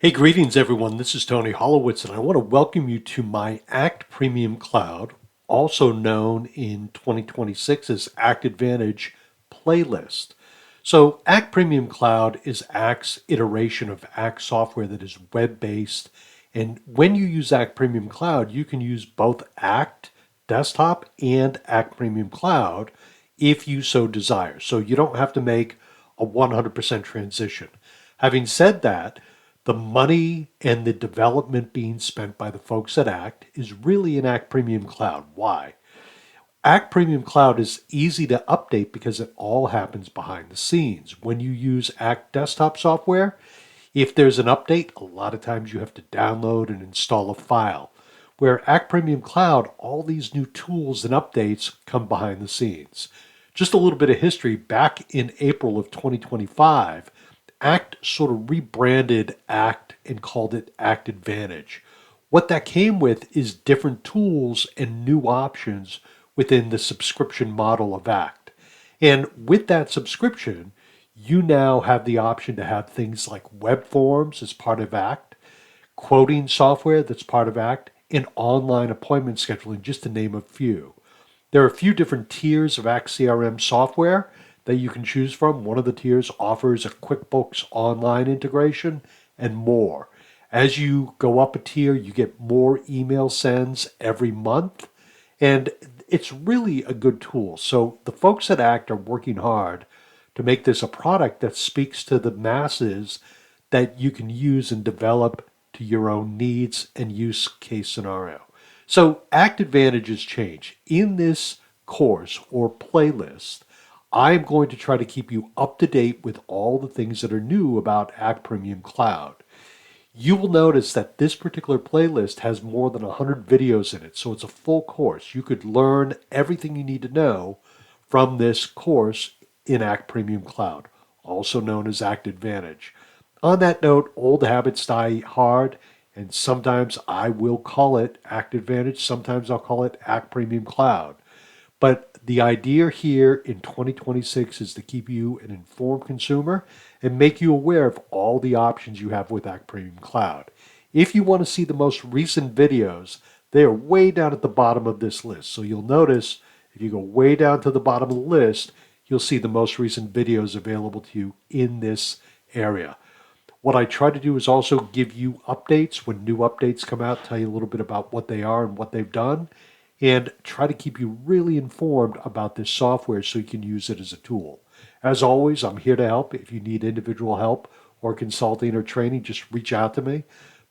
Hey, greetings everyone. This is Tony Hollowitz, and I want to welcome you to my Act Premium Cloud, also known in 2026 as Act Advantage playlist. So, Act Premium Cloud is Act's iteration of Act software that is web based. And when you use Act Premium Cloud, you can use both Act Desktop and Act Premium Cloud if you so desire. So, you don't have to make a 100% transition. Having said that, the money and the development being spent by the folks at Act is really in Act Premium Cloud. Why? Act Premium Cloud is easy to update because it all happens behind the scenes. When you use Act desktop software, if there's an update, a lot of times you have to download and install a file. Where Act Premium Cloud, all these new tools and updates come behind the scenes. Just a little bit of history, back in April of 2025, Act sort of rebranded Act and called it Act Advantage. What that came with is different tools and new options within the subscription model of Act. And with that subscription, you now have the option to have things like web forms as part of Act, quoting software that's part of Act, and online appointment scheduling, just to name a few. There are a few different tiers of Act CRM software that you can choose from. One of the tiers offers a QuickBooks Online integration and more. As you go up a tier, you get more email sends every month, and it's really a good tool. So the folks at Act are working hard to make this a product that speaks to the masses that you can use and develop to your own needs and use case scenario. So Act Advantages change. In this course or playlist, I'm going to try to keep you up to date with all the things that are new about Act Premium Cloud. You will notice that this particular playlist has more than 100 videos in it, so it's a full course. You could learn everything you need to know from this course in Act Premium Cloud, also known as Act Advantage. On that note, old habits die hard, and sometimes I will call it Act Advantage, sometimes I'll call it Act Premium Cloud. But the idea here in 2026 is to keep you an informed consumer and make you aware of all the options you have with Act Premium Cloud. If you want to see the most recent videos, they are way down at the bottom of this list. So you'll notice if you go way down to the bottom of the list, you'll see the most recent videos available to you in this area. What I try to do is also give you updates when new updates come out, tell you a little bit about what they are and what they've done, and try to keep you really informed about this software so you can use it as a tool. As always, I'm here to help. If you need individual help or consulting or training, just reach out to me.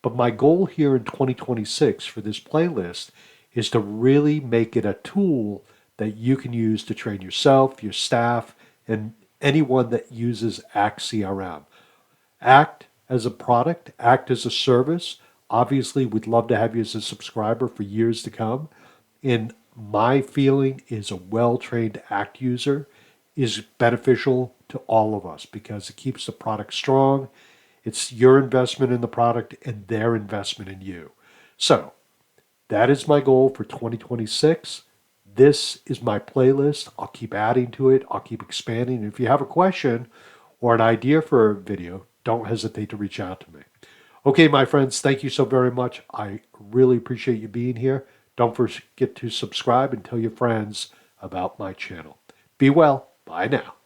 But my goal here in 2026 for this playlist is to really make it a tool that you can use to train yourself, your staff, and anyone that uses Act CRM. Act as a product, Act as a service. Obviously, we'd love to have you as a subscriber for years to come. And my feeling is a well-trained Act user is beneficial to all of us because it keeps the product strong. It's your investment in the product and their investment in you. So that is my goal for 2026. This is my playlist. I'll keep adding to it. I'll keep expanding. If you have a question or an idea for a video, don't hesitate to reach out to me. Okay, my friends, thank you so very much. I really appreciate you being here. Don't forget to subscribe and tell your friends about my channel. Be well. Bye now.